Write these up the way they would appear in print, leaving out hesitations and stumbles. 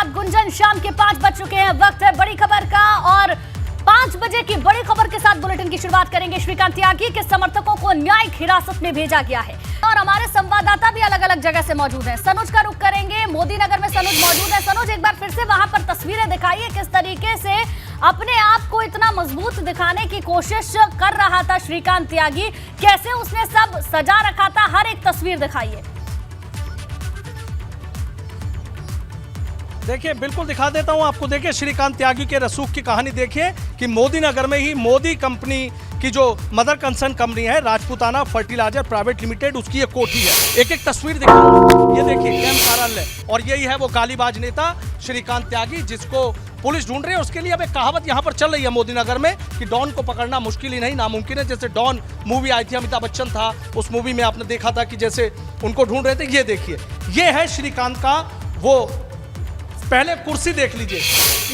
धन्यवाद गुंजन। शाम के 5 बज चुके हैं, वक्त है बड़ी खबर का और 5 बजे की बड़ी खबर के साथ बुलेटिन की शुरुआत करेंगे। श्रीकांत त्यागी के समर्थकों को न्यायिक हिरासत में भेजा गया है और हमारे संवाददाता भी अलग अलग जगह से मौजूद हैं। सनुज का रुख करेंगे, मोदी नगर में सनुज मौजूद है। सनुज, एक बार फिर से वहां पर तस्वीरें दिखाइए, किस तरीके से अपने आप को इतना मजबूत दिखाने की कोशिश कर रहा था श्रीकांत त्यागी, कैसे उसने सब सजा रखा था, हर एक तस्वीर दिखाइए। देखिए, बिल्कुल दिखा देता हूं आपको। देखिए, श्रीकांत त्यागी के रसूख की कहानी देखिए कि मोदी नगर में ही मोदी कंपनी की जो मदर कंसर्न कंपनी है राजपूताना फर्टिलाइजर प्राइवेट लिमिटेड, उसकी ये कोठी है। एक एक तस्वीर दिखाऊं, ये देखिए कैंप कार्यालय, और यही है वो गालीबाज नेता श्रीकांत त्यागी जिसको पुलिस ढूंढ रही है। उसके लिए अब एक कहावत यहाँ पर चल रही है मोदी नगर में कि डॉन को पकड़ना मुश्किल ही नहीं नामुमकिन है। जैसे डॉन मूवी आई थी, अमिताभ बच्चन था, उस मूवी में आपने देखा था कि जैसे उनको ढूंढ रहे थे। ये देखिए, ये है श्रीकांत का वो, पहले कुर्सी देख लीजिए,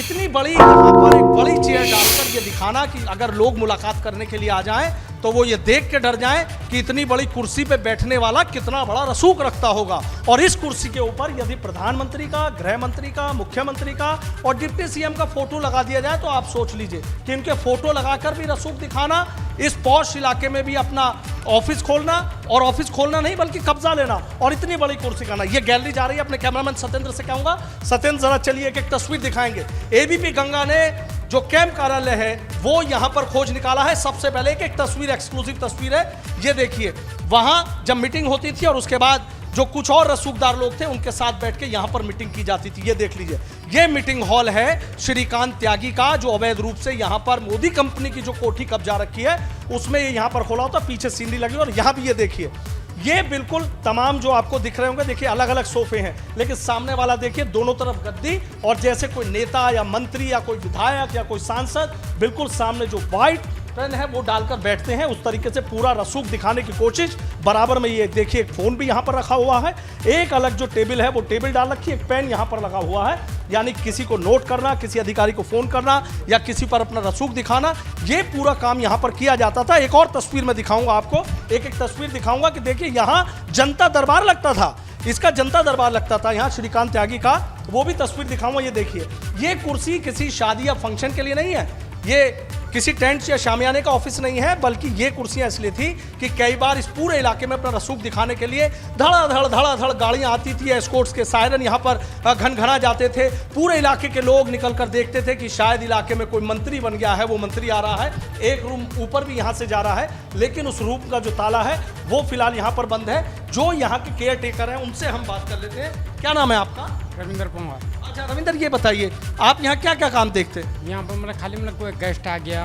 इतनी बड़ी, यहाँ पर एक बड़ी चेयर डालकर ये दिखाना कि अगर लोग मुलाकात करने के लिए आ जाएं तो वो ये देख के डर जाएं कि इतनी बड़ी कुर्सी पे बैठने वाला कितना बड़ा रसूख रखता होगा। और इस कुर्सी के ऊपर यदि प्रधानमंत्री का, गृह मंत्री का, मुख्यमंत्री का और डिप्टी सीएम का फोटो लगा दिया जाए तो आप सोच लीजिए कि इनके फोटो लगाकर भी रसूख दिखाना, इस पॉश इलाके में भी अपना ऑफिस खोलना, और ऑफिस खोलना नहीं बल्कि कब्जा लेना, और इतनी बड़ी कुर्सी करना। ये गैलरी जा रही है, अपने कैमरामैन सत्येंद्र से कहूंगा, सत्येंद्र जरा चलिए एक एक तस्वीर दिखाएंगे। एबीपी गंगा ने जो कैंप कार्यालय है वो यहां पर खोज निकाला है। सबसे पहले एक तस्वीर, एक्सक्लूसिव तस्वीर है, ये देखिए। वहां जब मीटिंग होती थी और उसके बाद जो कुछ और रसूखदार लोग थे उनके साथ बैठ के यहां पर मीटिंग की जाती थी। ये देख लीजिए, ये मीटिंग हॉल है श्रीकांत त्यागी का, जो अवैध रूप से यहां पर मोदी कंपनी की जो कोठी कब्जा रखी है उसमें ये यहां पर खोला होता, पीछे सीनरी लगी। और यहां भी ये देखिए, ये बिल्कुल तमाम जो आपको दिख रहे होंगे, देखिए अलग अलग सोफे हैं, लेकिन सामने वाला देखिए दोनों तरफ गद्दी, और जैसे कोई नेता या मंत्री या कोई विधायक या कोई सांसद बिल्कुल सामने जो व्हाइट पेन है वो डालकर बैठते हैं, उस तरीके से पूरा रसूख दिखाने की कोशिश। बराबर में ये देखिए एक फोन भी यहाँ पर रखा हुआ है, एक अलग जो टेबल है वो टेबल डाल रखी है, एक पेन यहाँ पर लगा हुआ है, यानी किसी को नोट करना, किसी अधिकारी को फोन करना या किसी पर अपना रसूख दिखाना, ये पूरा काम यहाँ पर किया जाता था। एक और तस्वीर में दिखाऊंगा आपको, एक एक तस्वीर दिखाऊंगा कि देखिए यहाँ जनता दरबार लगता था, इसका जनता दरबार लगता था यहाँ श्रीकांत त्यागी का, वो भी तस्वीर दिखाऊंगा। ये देखिए, ये कुर्सी किसी शादी या फंक्शन के लिए नहीं है, ये किसी टेंट या शामियाने का ऑफिस नहीं है, बल्कि ये कुर्सियां इसलिए थी कि कई बार इस पूरे इलाके में अपना रसूख दिखाने के लिए धड़ाधड़ गाड़ियां आती थी, एस्कॉर्ट्स के सायरन यहाँ पर घनघना जाते थे, पूरे इलाके के लोग निकल कर देखते थे कि शायद इलाके में कोई मंत्री बन गया है, वो मंत्री आ रहा है। एक रूम ऊपर भी यहाँ से जा रहा है, लेकिन उस रूम का जो ताला है वो फिलहाल यहाँ पर बंद है। जो यहाँ के केयर टेकर हैं उनसे हम बात कर लेते हैं। क्या नाम है आपका? रविंद्र कुमार। अच्छा रविंद्र, ये बताइए आप यहाँ क्या क्या काम देखते हैं? यहाँ पर मतलब खाली मतलब कोई गेस्ट आ गया,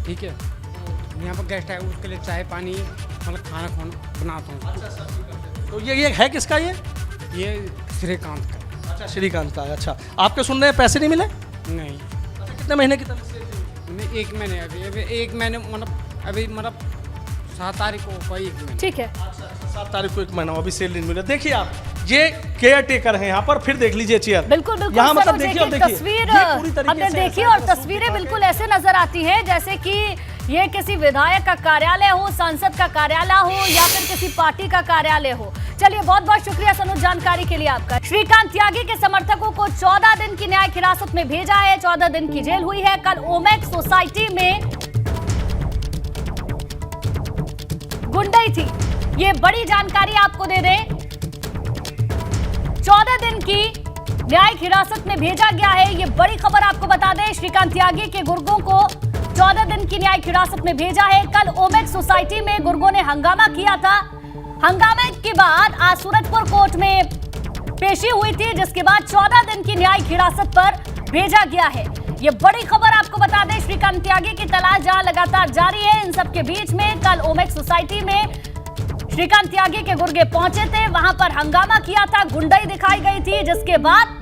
ठीक है, यहाँ पर गेस्ट आया उसके लिए चाय पानी मतलब खाना बनाता हूँ। अच्छा, तो ये है किसका? ये श्रीकांत का। अच्छा, श्रीकांत का है। अच्छा, आपके सुनने में पैसे नहीं मिले? नहीं। अच्छा, कितने महीने की तनख्वाह? एक महीने, अभी एक महीने मतलब 7 तारीख को कोई एक महीने। ठीक है। अच्छा, 7 तारीख को एक महीना अभी सैलरी नहीं मिला। देखिए आप, ये केयर टेकर हैं यहाँ पर, फिर देख लीजिए चेयर। बिल्कुल बिल्कुल, यहाँ मतलब देखिए तस्वीर हमने देखी और तस्वीरें बिल्कुल ऐसे नजर आती हैं जैसे कि ये किसी विधायक का कार्यालय हो, सांसद का कार्यालय हो या फिर किसी पार्टी का कार्यालय हो। चलिए, बहुत बहुत शुक्रिया सनुज जानकारी के लिए आपका। श्रीकांत त्यागी के समर्थकों को 14 दिन की न्यायिक हिरासत में भेजा है, 14 दिन की जेल हुई है। कल ओमेक्स सोसाइटी में गुंडई थी, ये बड़ी जानकारी आपको दे दें। 14 दिन की न्यायिक हिरासत में भेजा गया है, ये बड़ी खबर आपको बता दें। श्रीकांत त्यागी के गुर्गों को 14 दिन की न्यायिक हिरासत में भेजा है। कल ओमेक्स सोसाइटी में गुर्गों ने हंगामा किया था, हंगामे के बाद आज सूरजपुर कोर्ट में पेशी हुई थी, जिसके बाद 14 दिन की न्यायिक हिरासत पर भेजा गया है। ये बड़ी खबर आपको बता दें। श्रीकांत त्यागी की तलाश जहां लगातार जारी है, इन सबके बीच में कल ओमेक्स सोसाइटी में श्रीकांत त्यागी के गुर्गे पहुंचे थे, वहां पर हंगामा किया था, गुंडई दिखाई गई थी, जिसके बाद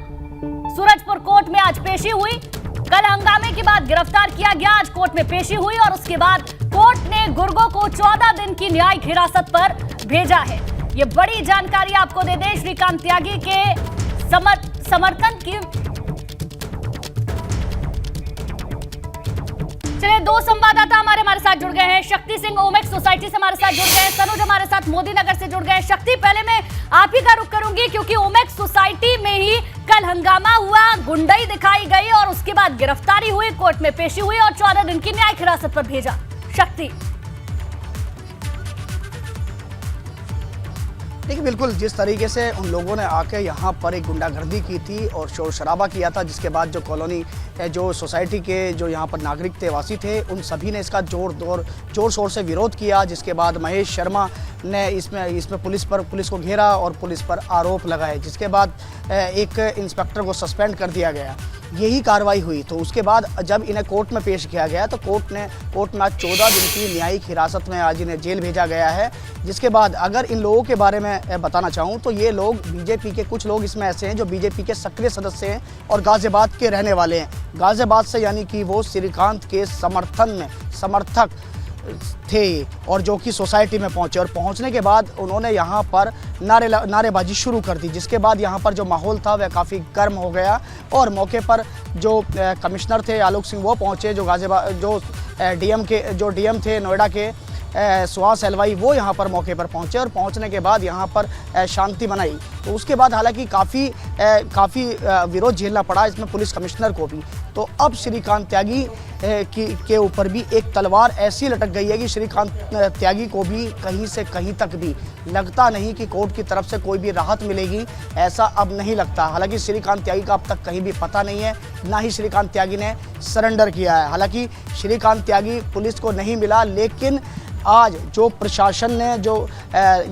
सूरजपुर कोर्ट में आज पेशी हुई। कल हंगामे के बाद गिरफ्तार किया गया, आज कोर्ट में पेशी हुई और उसके बाद कोर्ट ने गुर्गों को 14 दिन की न्यायिक हिरासत पर भेजा है। ये बड़ी जानकारी आपको दे दें। श्रीकांत त्यागी के समर्थन की चलिए, 2 संवाददाता हमारे साथ जुड़ गए हैं। शक्ति सिंह ओमेक्स सोसाइटी से हमारे साथ जुड़ गए हैं, सनुज हमारे साथ मोदी नगर से जुड़ गए हैं। शक्ति, पहले मैं आप ही का रुख करूंगी क्योंकि ओमेक्स सोसाइटी में ही कल हंगामा हुआ, गुंडई दिखाई गई और उसके बाद गिरफ्तारी हुई, कोर्ट में पेशी हुई और 14 दिन की न्यायिक हिरासत पर भेजा। शक्ति। देखिए, बिल्कुल जिस तरीके से उन लोगों ने आके यहाँ पर एक गुंडागर्दी की थी और शोर शराबा किया था, जिसके बाद जो कॉलोनी जो सोसाइटी के जो यहाँ पर नागरिक थे, वासी थे, उन सभी ने इसका जोर शोर से विरोध किया। जिसके बाद महेश शर्मा ने इसमें पुलिस को घेरा और पुलिस पर आरोप लगाए, जिसके बाद एक इंस्पेक्टर को सस्पेंड कर दिया गया। यही कार्रवाई हुई। तो उसके बाद जब इन्हें कोर्ट में पेश किया गया तो कोर्ट में आज 14 दिन की न्यायिक हिरासत में आज इन्हें जेल भेजा गया है। जिसके बाद अगर इन लोगों के बारे में बताना चाहूँ तो ये लोग बीजेपी के, कुछ लोग इसमें ऐसे हैं जो बीजेपी के सक्रिय सदस्य हैं और गाजियाबाद के रहने वाले हैं। गाजियाबाद से, यानी कि वो श्रीकांत के समर्थक थे और जो कि सोसाइटी में पहुंचे और पहुंचने के बाद उन्होंने यहाँ पर नारेबाजी शुरू कर थे। जिसके बाद यहाँ पर जो माहौल था वह काफ़ी गर्म हो गया और मौके पर जो कमिश्नर थे आलोक सिंह वो पहुंचे, जो गाजियाबाद जो डीएम थे नोएडा के सुहास एलवाई वो यहाँ पर मौके पर पहुँचे और पहुँचने के बाद यहाँ पर शांति बनाई। तो उसके बाद हालांकि काफ़ी विरोध झेलना पड़ा इसमें पुलिस कमिश्नर को भी। तो अब श्रीकांत त्यागी के ऊपर भी एक तलवार ऐसी लटक गई है कि श्रीकांत त्यागी को भी कहीं से कहीं तक भी लगता नहीं कि कोर्ट की तरफ से कोई भी राहत मिलेगी, ऐसा अब नहीं लगता। हालांकि श्रीकांत त्यागी का अब तक कहीं भी पता नहीं है, ना ही श्रीकांत त्यागी ने सरेंडर किया है। हालांकि श्रीकांत त्यागी पुलिस को नहीं मिला, लेकिन आज जो प्रशासन ने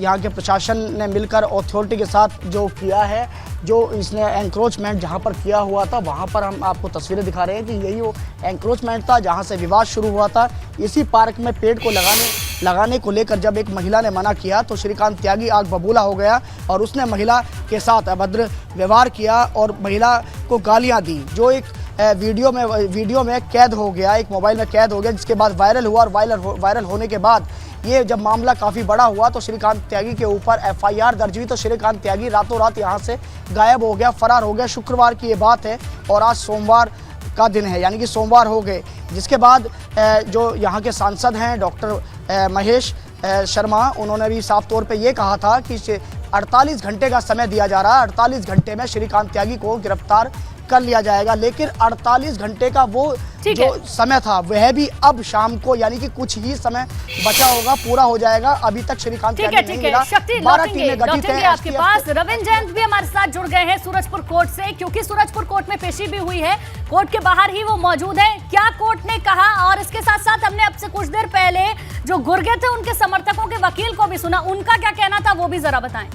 यहाँ के प्रशासन ने मिलकर अथॉरिटी के साथ जो किया है, जो इसने एंक्रोचमेंट जहाँ पर किया हुआ था, वहाँ पर हम आपको तस्वीरें दिखा रहे हैं कि यही वो एंक्रोचमेंट था जहाँ से विवाद शुरू हुआ था। इसी पार्क में पेड़ को लगाने को लेकर जब एक महिला ने मना किया तो श्रीकांत त्यागी आग बबूला हो गया और उसने महिला के साथ अभद्र व्यवहार किया और महिला को गालियाँ दी, जो एक वीडियो में कैद हो गया, एक मोबाइल में कैद हो गया, जिसके बाद वायरल हुआ और वायरल होने के बाद ये जब मामला काफ़ी बड़ा हुआ तो श्रीकांत त्यागी के ऊपर एफआईआर दर्ज हुई। तो श्रीकांत त्यागी रातों रात यहाँ से गायब हो गया, फरार हो गया। शुक्रवार की ये बात है और आज सोमवार का दिन है, यानी कि सोमवार हो गए। जिसके बाद जो यहाँ के सांसद हैं डॉक्टर महेश शर्मा, उन्होंने भी साफ तौर पे ये कहा था कि 48 घंटे का समय दिया जा रहा है, 48 घंटे में श्रीकांत त्यागी को गिरफ्तार कर लिया जाएगा। लेकिन 48 घंटे का वो जो समय था वह भी अब शाम को, यानी कि कुछ ही समय बचा होगा, पूरा हो जाएगा। अभी तक श्रीकांत त्यागी नहीं मिला। 12 टीमें गठित हैं आपके पास। रविंद्र जैन भी हमारे साथ जुड़ गए हैं सूरजपुर कोर्ट से, क्योंकि सूरजपुर कोर्ट में पेशी भी हुई है, कोर्ट के बाहर ही वो मौजूद है। क्या कोर्ट ने कहा, और इसके साथ साथ हमने अब से कुछ देर पहले जो गुर्गे थे उनके समर्थकों के वकील को भी सुना, उनका क्या कहना था वो भी जरा बताएं।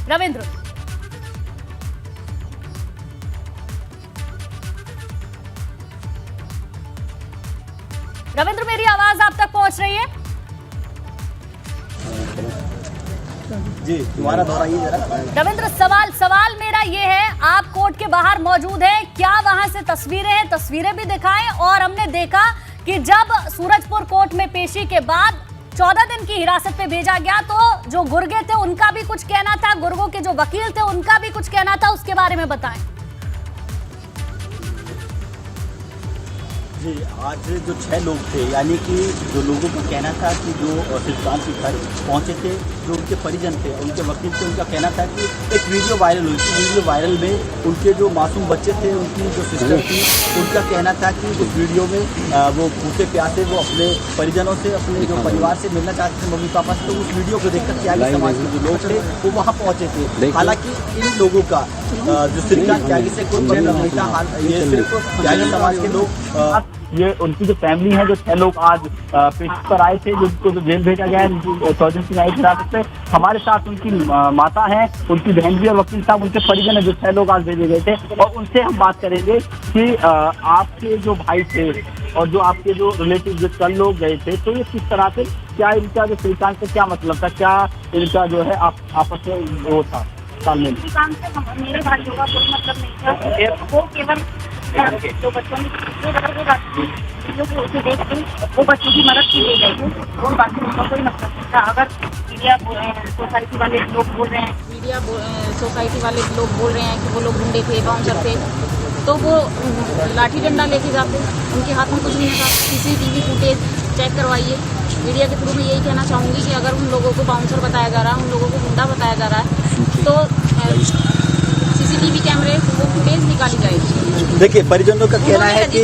रविंद्र, मेरी आवाज आप तक पहुंच रही है? जी, तुम्हारा दोहराइए जरा। रविंद्र, सवाल मेरा ये है, आप कोर्ट के बाहर मौजूद हैं, क्या वहां से तस्वीरें हैं? तस्वीरें भी दिखाएं। और हमने देखा कि जब सूरजपुर कोर्ट में पेशी के बाद 14 दिन की हिरासत में भेजा गया तो जो गुर्गे थे उनका भी कुछ कहना था, गुर्गों के जो वकील थे उनका भी कुछ कहना था, उसके बारे में बताएं। जी, आज जो 6 लोग थे, यानी कि जो लोगों का कहना था कि जो श्रीकांत के घर पहुंचे थे, जो उनके परिजन थे, उनके वकील थे, उनका कहना था कि एक वीडियो वायरल हुई थी। वीडियो वायरल में उनके जो मासूम बच्चे थे, उनकी जो सिस्टर थी, उनका कहना था कि उस वीडियो में वो भूखे प्यासे वो अपने परिजनों से, अपने जो परिवार से मिलना चाहते थे, मम्मी पापा से। तो उस वीडियो को देखकर त्यागी समाज के जो लोग थे वो वहाँ पहुँचे थे। हालांकि इन लोगों का जो श्रीकांत त्यागी से कोई मतलब नहीं था, ये सिर्फ त्यागी समाज के लोग, ये उनकी जो फैमिली है, जो 6 लोग आज पेशी पर आए थे, जिनको तो जेल भेजा गया है 14 दिन की न्यायिक हिरासत में। हमारे साथ उनकी माता है, उनकी बहन भी और वकील साहब, उनके परिजन है, जो 6 लोग आज भेजे गए थे। और उनसे हम बात करेंगे कि आपके जो भाई थे और जो आपके जो रिलेटिव जो 4 लोग गए थे, तो ये किस तरह से, क्या इनका जो श्रीकांत से क्या मतलब था, क्या इनका जो है आपस में वो था तालमेल? श्रीकांत से मेरे भाइयों का कोई मतलब नहीं था, वो केवल जो बच्चों ने देख के वो बच्चों की मदद के लिए गए थे, और बाकी उनका कोई मतलब नहीं था। अगर मीडिया बोल रहे हैं, सोसाइटी वाले लोग बोल रहे हैं, सोसाइटी वाले लोग बोल रहे हैं कि वो लोग गुंडे थे, बाउंसर थे, तो वो लाठी डंडा लेके जाते, उनके हाथ में कुछ नहीं था। CCTV फुटेज चेक करवाइए, मीडिया के थ्रू मैं यही कहना चाहूँगी कि अगर उन लोगों को बाउंसर बताया जा रहा है, उन लोगों को गुंडा बताया जा रहा है, तो CCTV कैमरे वो फुटेज निकाली जाएगी। देखिए परिजनों का कहना है कि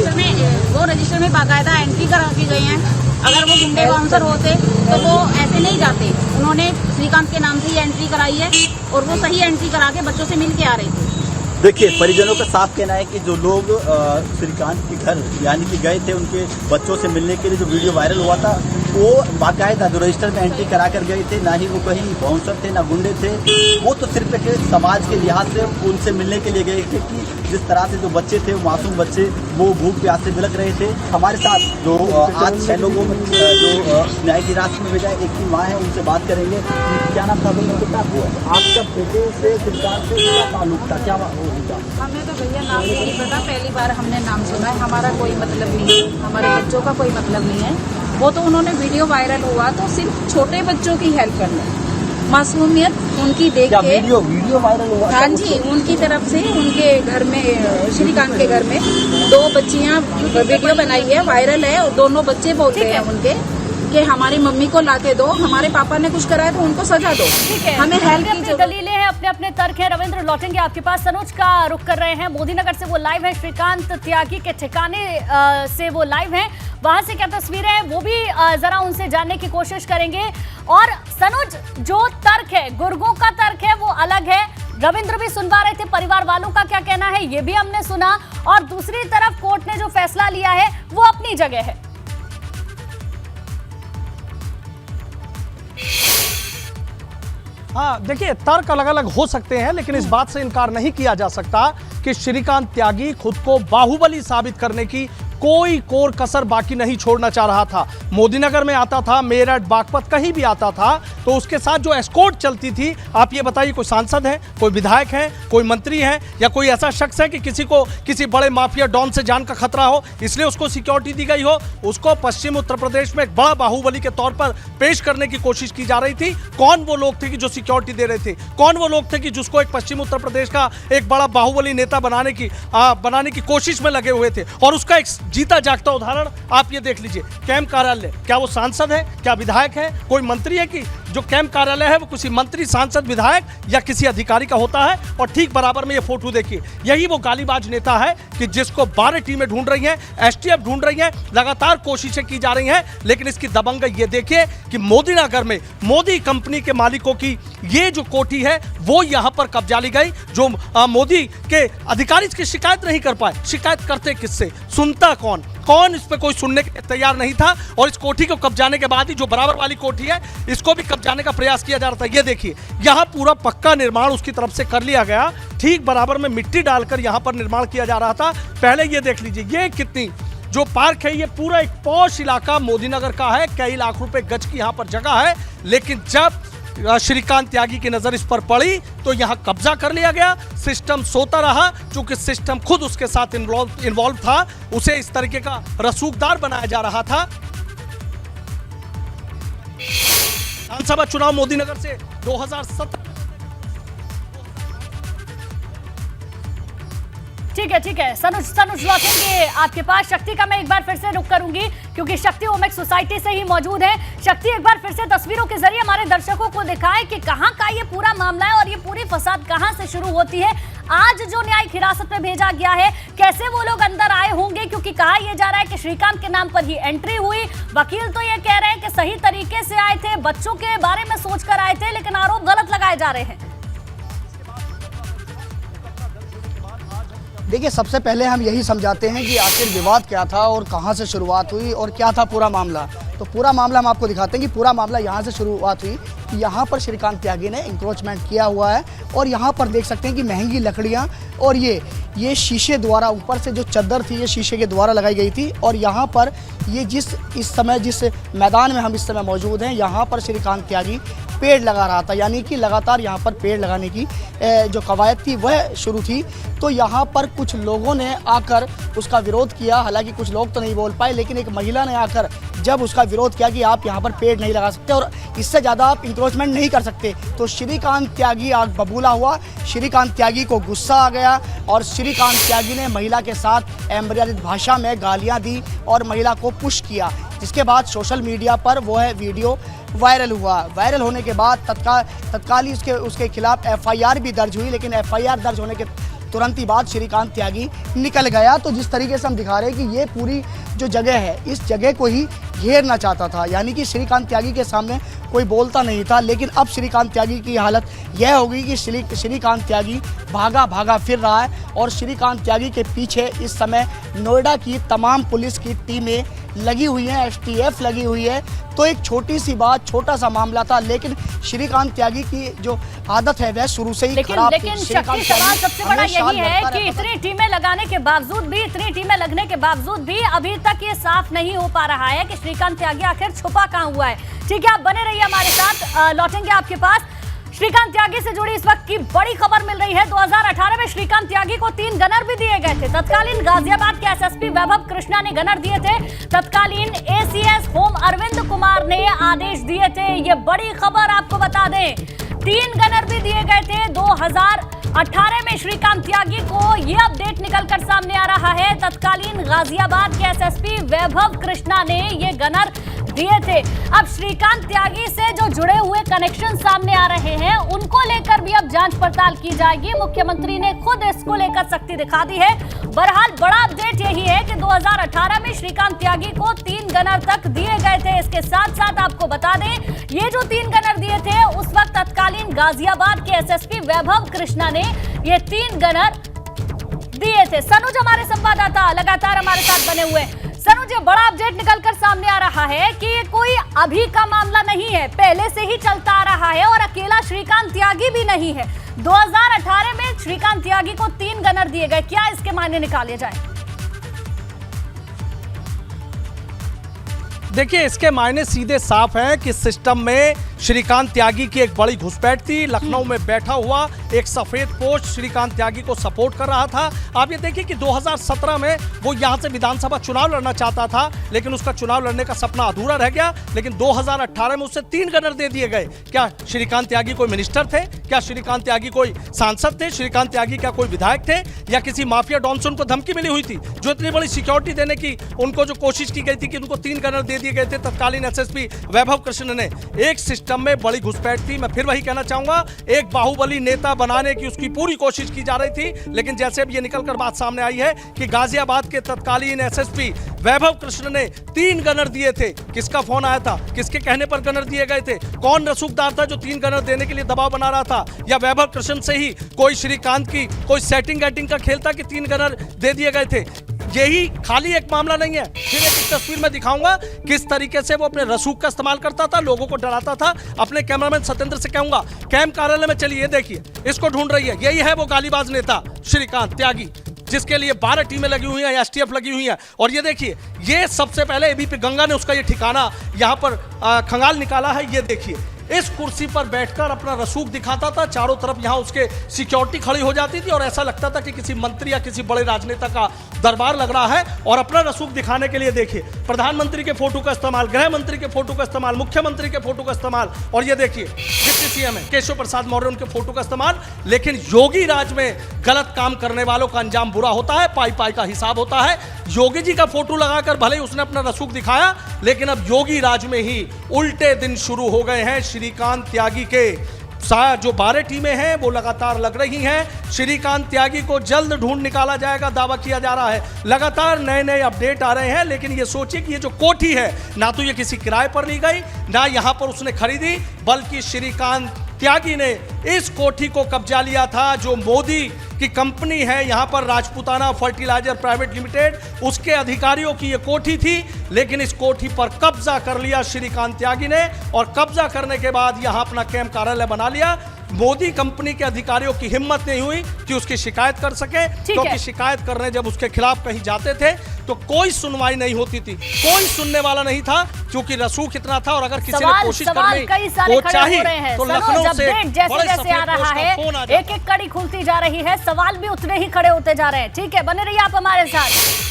वो रजिस्टर में बाकायदा एंट्री करा के गए हैं। अगर वो गुंडे बाउंसर होते तो वो ऐसे नहीं जाते। उन्होंने श्रीकांत के नाम से ही एंट्री कराई है और वो सही एंट्री करा के बच्चों से मिल के आ रहे थे। देखिए परिजनों का साफ कहना है कि जो लोग श्रीकांत के घर यानी कि गए थे उनके बच्चों से मिलने के लिए, जो वीडियो वायरल हुआ था, वो बाकायदा जो रजिस्टर में एंट्री करा कर गए थे, ना ही वो कहीं बाउंसर थे ना गुंडे थे। वो तो सिर्फ एक समाज के लिहाज से उनसे मिलने के लिए गए थे कि जिस तरह से जो बच्चे थे, मासूम बच्चे, वो भूख प्यास से बिलख रहे थे। हमारे साथ जो आज 6 लोगों में जो न्याय की रास्ते में भेजा, एक की माँ है, उनसे बात करेंगे। क्या नाम था बेटा? आपका बेटे से श्रीकांत से क्या ताल्लुक था, क्या हमें तो भैया नाम नहीं पता, पहली बार हमने नाम सुना है। हमारा कोई मतलब नहीं है, हमारे बच्चों का कोई मतलब नहीं है। वो तो उन्होंने वीडियो वायरल हुआ तो सिर्फ छोटे बच्चों की हेल्प करना, मासूमियत उनकी देख के वीडियो वायरल हुआ। हाँ जी, उनकी तरफ से उनके घर में, श्रीकांत के घर में 2 बच्चियां वीडियो बनाई है, वायरल है, और दोनों बच्चे बोल रहे हैं उनके कि हमारी मम्मी को लाके दो, हमारे पापा ने कुछ करा है तो उनको सजा दो। ठीक है, हमें हेल्प की अपनी दलीलें हैं, अपने अपने तर्क हैं। रविंद्र लौटेंगे आपके पास। सनोज का रुख कर रहे हैं, मोदी नगर से वो लाइव है, श्रीकांत त्यागी के ठिकाने से वो लाइव हैं। वहां से क्या तस्वीरें हैं वो भी जरा उनसे जानने की कोशिश करेंगे। और सनोज, जो तर्क है, गुर्गों का तर्क है, वो अलग है। रविंद्र भी सुनवा रहे थे, परिवार वालों का क्या कहना है ये भी हमने सुना, और दूसरी तरफ कोर्ट ने जो फैसला लिया है वो अपनी जगह है। हाँ देखिए, तर्क अलग अलग हो सकते हैं, लेकिन इस बात से इनकार नहीं किया जा सकता कि श्रीकांत त्यागी खुद को बाहुबली साबित करने की कोई कोर कसर बाकी नहीं छोड़ना चाह रहा था। मोदीनगर में आता था, मेरठ, बागपत, कहीं भी आता था तो उसके साथ जो एस्कॉर्ट चलती थी, आप ये बताइए, कोई सांसद है, कोई विधायक है, कोई मंत्री है, या कोई ऐसा शख्स है कि किसी को किसी बड़े माफिया डॉन से जान का खतरा हो इसलिए उसको सिक्योरिटी दी गई हो? उसको पश्चिम उत्तर प्रदेश में एक बड़ा बाहुबली के तौर पर पेश करने की कोशिश की जा रही थी। कौन वो लोग थे कि जो सिक्योरिटी दे रहे थे? कौन वो लोग थे कि जिसको एक पश्चिम उत्तर प्रदेश का एक बड़ा बाहुबली नेता बनाने की कोशिश में लगे हुए थे? और उसका एक जीता जागता उदाहरण आप ये देख लीजिए, कैंप कार्यालय। क्या वो सांसद है, क्या विधायक है, कोई मंत्री है कि जो कैंप कार्यालय है वो किसी मंत्री, सांसद, विधायक या किसी अधिकारी का होता है? और ठीक बराबर में ये फोटो देखिए, यही वो गालीबाज नेता है कि जिसको 12 टीमें ढूंढ रही हैं, STF ढूंढ रही हैं, लगातार कोशिशें की जा रही हैं, लेकिन इसकी दबंग ये देखिए कि मोदीनगर में मोदी कंपनी के मालिकों की ये जो कोठी है वो यहां पर कब्जा ली गई। जो मोदी के अधिकारी इसकी शिकायत नहीं कर पाए। शिकायत करते किससे, सुनता कौन? कौन इस पे कोई सुनने के तैयार नहीं था। और इस कोठी को कब्जाने के बाद ही जो बराबर वाली कोठी है इसको भी कब्जाने का प्रयास किया जा रहा था। ये देखिए, यहाँ पूरा पक्का निर्माण उसकी तरफ से कर लिया गया, ठीक बराबर में मिट्टी डालकर यहाँ पर निर्माण किया जा रहा था। पहले ये देख लीजिए, ये कितनी जो पार्क है, ये पूरा एक पॉश इलाका मोदीनगर का है, कई लाख रुपए गज की यहाँ पर जगह है। लेकिन जब श्रीकांत त्यागी की नजर इस पर पड़ी तो यहां कब्जा कर लिया गया। सिस्टम सोता रहा, चूंकि सिस्टम खुद उसके साथ इन्वॉल्व था, उसे इस तरीके का रसूखदार बनाया जा रहा था। विधानसभा चुनाव मोदीनगर से 2017। ठीक है, सनुज लौटेंगे आपके पास। शक्ति का मैं एक बार फिर से रुक करूंगी क्योंकि शक्ति ओमेक्स सोसाइटी से ही मौजूद है। शक्ति, एक बार फिर से तस्वीरों के जरिए हमारे दर्शकों को दिखाएं कि कहां का ये पूरा मामला है और ये पूरी फसाद कहां से शुरू होती है। आज जो न्यायिक हिरासत में भेजा गया है, कैसे वो लोग अंदर आए होंगे, क्योंकि कहा यह जा रहा है कि श्रीकांत के नाम पर ही एंट्री हुई। वकील तो ये कह रहे हैं कि सही तरीके से आए थे, बच्चों के बारे में सोचकर आए थे, लेकिन आरोप गलत लगाए जा रहे हैं। देखिए, सबसे पहले हम यही समझाते हैं कि आखिर विवाद क्या था और कहां से शुरुआत हुई और क्या था पूरा मामला। तो पूरा मामला हम आपको दिखाते हैं कि पूरा मामला यहां से शुरुआत हुई। यहाँ पर श्रीकांत त्यागी ने इंक्रोचमेंट किया हुआ है और यहाँ पर देख सकते हैं कि महंगी लकड़ियाँ और ये शीशे द्वारा, ऊपर से जो चद्दर थी ये शीशे के द्वारा लगाई गई थी। और यहाँ पर ये जिस मैदान में हम इस समय मौजूद हैं, यहाँ पर श्रीकांत त्यागी पेड़ लगा रहा था, यानी कि लगातार यहाँ पर पेड़ लगाने की जो कवायद थी वह शुरू थी। तो यहाँ पर कुछ लोगों ने आकर उसका विरोध किया, हालांकि कुछ लोग तो नहीं बोल पाए, लेकिन एक महिला ने आकर जब उसका विरोध किया कि आप यहाँ पर पेड़ नहीं लगा सकते और इससे ज़्यादा आप इंक्रोचमेंट नहीं कर सकते, तो श्रीकांत त्यागी आग बबूला हुआ। श्रीकांत त्यागी को गुस्सा आ गया और श्रीकांत त्यागी ने महिला के साथ अमर्यादित भाषा में गालियाँ दी और महिला को पुश किया। जिसके बाद सोशल मीडिया पर वो है वीडियो वायरल हुआ। वायरल होने के बाद तत्काल ही उसके खिलाफ एफआईआर भी दर्ज हुई, लेकिन एफआईआर दर्ज होने के तुरंत ही बाद श्रीकांत त्यागी निकल गया। तो जिस तरीके से हम दिखा रहे हैं कि ये पूरी जो जगह है, इस जगह को ही घेरना चाहता था, यानी कि श्रीकांत त्यागी के सामने कोई बोलता नहीं था। लेकिन अब श्रीकांत त्यागी की हालत यह होगी कि श्रीकांत त्यागी भागा फिर रहा है और श्रीकांत त्यागी के पीछे इस समय नोएडा की तमाम पुलिस की टीमें लगी हुई हैं, एसटीएफ लगी हुई है। तो एक छोटी सी बात, छोटा सा मामला था, लेकिन श्रीकांत त्यागी की जो आदत है वह शुरू से ही खराब थी। लेकिन शक्ति सवाल सबसे बड़ा यही है कि इतनी टीमें लगाने के बावजूद भी, इतनी टीमें लगने के बावजूद भी अभी तक ये साफ नहीं हो पा रहा है कि श्रीकांत त्यागी आखिर छुपा कहां हुआ है। ठीक है, आप बने रहिए हमारे साथ, लौटेंगे आपके पास। श्रीकांत त्यागी से जुड़ी इस वक्त की बड़ी खबर मिल रही है। 2018 में श्रीकांत त्यागी को 3 गनर भी दिए गए थे। तत्कालीन गाजियाबाद के एसएसपी वैभव कृष्णा ने गनर दिए थे। तत्कालीन एसीएस होम अरविंद कुमार ने आदेश दिए थे। ये बड़ी खबर आपको बता दें, 3 गनर भी दिए गए थे। 2018 में श्रीकांत त्यागी को ये अपडेट निकलकर सामने आ रहा है। तत्कालीन गाजियाबाद के एसएसपी वैभव कृष्णा ने ये गनर दिए थे। अब श्रीकांत त्यागी से जो जुड़े हुए कनेक्शन सामने आ रहे हैं, उनको लेकर भी अब जांच पड़ताल की जाएगी। मुख्यमंत्री ने खुद इसको लेकर सख्ती दिखा दी है। बहरहाल बड़ा अपडेट यही है कि 2018 में श्रीकांत त्यागी को 3 गनर तक दिए गए थे। इसके साथ साथ आपको बता दें, ये जो 3 गनर दिए थे, उस वक्त तत्कालीन गाजियाबाद के एसएसपी वैभव कृष्णा ने ये 3 गनर दिए थे। सनुज हमारे संवाददाता लगातार हमारे साथ बने हुए। सनुज, बड़ा अपडेट निकलकर सामने आ रहा है कि ये कोई अभी का मामला नहीं है, पहले से ही चलता आ रहा है और अकेला श्रीकांत त्यागी भी नहीं है। 2018 में श्रीकांत त्यागी को 3 गनर दिए गए, क्या इसके मायने निकाले जाए? देखिए, इसके मायने सीधे साफ हैं कि सिस्टम में श्रीकांत त्यागी की एक बड़ी घुसपैठ थी। लखनऊ में बैठा हुआ एक सफेद पोस्ट श्रीकांत त्यागी को सपोर्ट कर रहा था। आप ये देखिए कि 2017 में वो यहां से विधानसभा चुनाव लड़ना चाहता था, लेकिन उसका चुनाव लड़ने का सपना अधूरा रह गया। लेकिन 2018 में उससे 3 गनर दे दिए गए। क्या श्रीकांत त्यागी कोई मिनिस्टर थे? क्या श्रीकांत त्यागी कोई सांसद थे? श्रीकांत त्यागी क्या कोई विधायक थे? या किसी माफिया डॉन से उनको धमकी मिली हुई थी, जो इतनी बड़ी सिक्योरिटी देने की उनको जो कोशिश की गई थी कि उनको 3 गनर दे दिए गए थे तत्कालीन एसएसपी वैभव कृष्ण ने? एक सिस्टम में बड़ी घुसपैठ थी। मैं फिर वही कहना चाहूंगा, एक बाहुबली नेता बनाने की उसकी पूरी कोशिश की जा रही थी। लेकिन जैसे अब ये निकलकर बात सामने आई है कि गाजियाबाद के तत्कालीन एसएसपी वैभव कृष्ण ने 3 गनर दिए थे। किसका फोन आया था? किसके कहने पर गनर दिए गए थे? कौन रसूखदार था जो 3 गनर देने के लिए दबाव बना रहा था? या वैभव कृष्ण से ही कोई श्रीकांत की कोई सेटिंग का खेल था कि 3 गनर दे दिए गए थे? यही खाली एक मामला नहीं है। फिर एक तस्वीर में दिखाऊंगा किस तरीके से वो अपने रसूख का इस्तेमाल करता था, लोगों को डराता था। अपने कैमरामैन सत्येंद्र से कहूंगा, कैंप कार्यालय में चलिए, देखिए इसको ढूंढ रही है। यही है वो गालीबाज नेता श्रीकांत त्यागी, जिसके लिए 12 टीमें लगी हुई हैं, एसटीएफ लगी हुई हैं। और ये देखिए, ये सबसे पहले एबीपी गंगा ने उसका ये ठिकाना यहाँ पर खंगाल निकाला है। ये देखिए, इस कुर्सी पर बैठकर अपना रसूख दिखाता था। चारों तरफ यहाँ उसके सिक्योरिटी खड़ी हो जाती थी और ऐसा लगता था कि किसी मंत्री या किसी बड़े राजनेता का दरबार लग रहा है। और अपना रसूख दिखाने के लिए देखिए, प्रधानमंत्री के फोटो का इस्तेमाल, गृह मंत्री के फोटो का इस्तेमाल, मुख्यमंत्री के फोटो का इस्तेमाल, और ये देखिए डिप्टी सीएम है केशव प्रसाद मौर्य, उनके फोटो का इस्तेमाल। लेकिन योगी राज में गलत काम करने वालों का अंजाम बुरा होता है, पाई का हिसाब होता है। योगी जी का फोटो लगाकर भले ही उसने अपना रसूख दिखाया, लेकिन अब योगी राज में ही उल्टे दिन शुरू हो गए हैं। श्रीकांत त्यागी के जो 12 टीमें हैं वो लगातार लग रही हैं। श्रीकांत त्यागी को जल्द ढूंढ निकाला जाएगा, दावा किया जा रहा है। लगातार नए अपडेट आ रहे हैं। लेकिन ये सोचिए कि ये जो कोठी है, ना तो ये किसी किराए पर ली गई, ना यहां पर उसने खरीदी, बल्कि श्रीकांत त्यागी ने इस कोठी को कब्जा लिया था। जो मोदी की कंपनी है यहाँ पर, राजपूताना फर्टिलाइजर प्राइवेट लिमिटेड, उसके अधिकारियों की ये कोठी थी। लेकिन इस कोठी पर कब्जा कर लिया श्रीकांत त्यागी ने, और कब्जा करने के बाद यहाँ अपना कैंप कार्यालय बना लिया। मोदी कंपनी के अधिकारियों की हिम्मत नहीं हुई कि उसकी शिकायत कर सके, क्योंकि शिकायत करने जब उसके खिलाफ कहीं जाते थे तो कोई सुनवाई नहीं होती थी, कोई सुनने वाला नहीं था, क्योंकि रसूख इतना था। और अगर किसी ने कोशिश करनी तो चाहिए तो लखनऊ से जैसे आ रहा है, एक एक कड़ी खुलती जा रही है, सवाल भी उतने ही खड़े होते जा रहे हैं। ठीक है, बने रहिए आप हमारे साथ।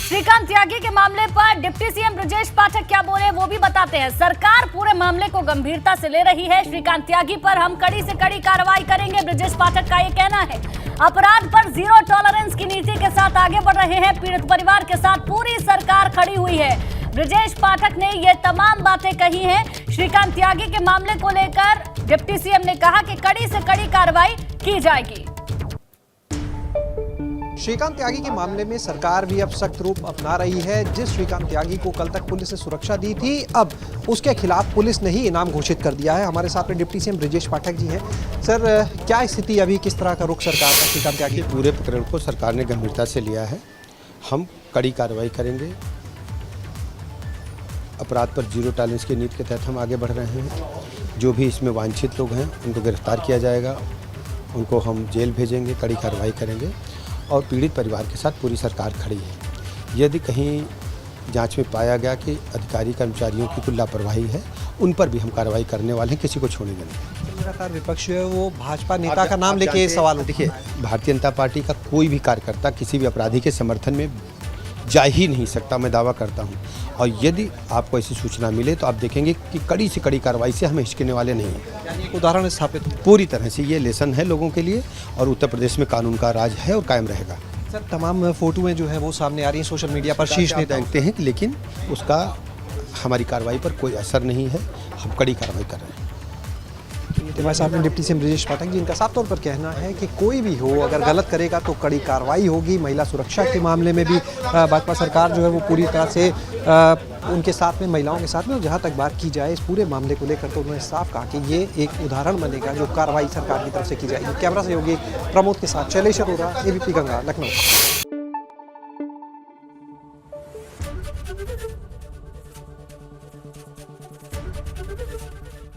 श्रीकांत त्यागी के मामले पर डिप्टी सीएम ब्रजेश पाठक क्या बोले वो भी बताते हैं। सरकार पूरे मामले को गंभीरता से ले रही है। श्रीकांत त्यागी पर हम कड़ी से कड़ी कार्रवाई करेंगे, ब्रजेश पाठक का ये कहना है। अपराध पर 0 टॉलरेंस की नीति के साथ आगे बढ़ रहे हैं। पीड़ित परिवार के साथ पूरी सरकार खड़ी हुई है। ब्रजेश पाठक ने ये तमाम बातें कही हैं। श्रीकांत त्यागी के मामले को लेकर डिप्टी सीएम ने कहा कि कड़ी से कड़ी कार्रवाई की जाएगी। श्रीकांत त्यागी के मामले में सरकार भी अब सख्त रूप अपना रही है। जिस श्रीकांत त्यागी को कल तक पुलिस ने सुरक्षा दी थी, अब उसके खिलाफ पुलिस ने ही इनाम घोषित कर दिया है। हमारे साथ में डिप्टी सीएम ब्रजेश पाठक जी हैं। सर, क्या स्थिति अभी, किस तरह का रुख सरकार का श्रीकांत त्यागी? पूरे प्रकरण को सरकार ने गंभीरता से लिया है। हम कड़ी कार्रवाई करेंगे। अपराध पर जीरो टॉलरेंस की नीति के तहत हम आगे बढ़ रहे हैं। जो भी इसमें वांछित लोग हैं उनको गिरफ्तार किया जाएगा, उनको हम जेल भेजेंगे, कड़ी कार्रवाई करेंगे और पीड़ित परिवार के साथ पूरी सरकार खड़ी है। यदि कहीं जांच में पाया गया कि अधिकारी कर्मचारियों की कुछ लापरवाही है, उन पर भी हम कार्रवाई करने वाले हैं, किसी को छोड़ेंगे नहीं। लगातार विपक्ष जो है वो भाजपा नेता का नाम लेके सवाल देखिए, भारतीय जनता पार्टी का कोई भी कार्यकर्ता किसी भी अपराधी के समर्थन में जा ही नहीं सकता, मैं दावा करता हूं। और यदि आपको ऐसी सूचना मिले तो आप देखेंगे कि कड़ी से कड़ी कार्रवाई से हम हिचकने वाले नहीं हैं। उदाहरण स्थापित पूरी तरह से ये लेसन है लोगों के लिए, और उत्तर प्रदेश में कानून का राज है और कायम रहेगा। सर, तमाम फोटोएं जो है वो सामने आ रही हैं सोशल मीडिया पर, शीर्ष नेता देखते हैं, लेकिन उसका हमारी कार्रवाई पर कोई असर नहीं है। हम कड़ी कार्रवाई कर रहे हैं। हमारे साथ में डिप्टी सीएम ब्रजेश पाठक जी, इनका साफ तौर पर कहना है कि कोई भी हो अगर गलत करेगा तो कड़ी कार्रवाई होगी। महिला सुरक्षा के मामले में भी भाजपा सरकार जो है वो पूरी तरह से उनके साथ में, महिलाओं के साथ में, और जहाँ तक बात की जाए इस पूरे मामले को लेकर तो उन्होंने साफ कहा कि ये एक उदाहरण बनेगा जो कार्रवाई सरकार की तरफ से की जाएगी। कैमरा सहयोगी प्रमोद के साथ शैलेश अरोड़ा, एबीपी गंगा, लखनऊ।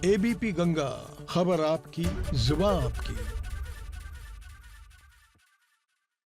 एबीपी गंगा, खबर आपकी, जुबान आपकी।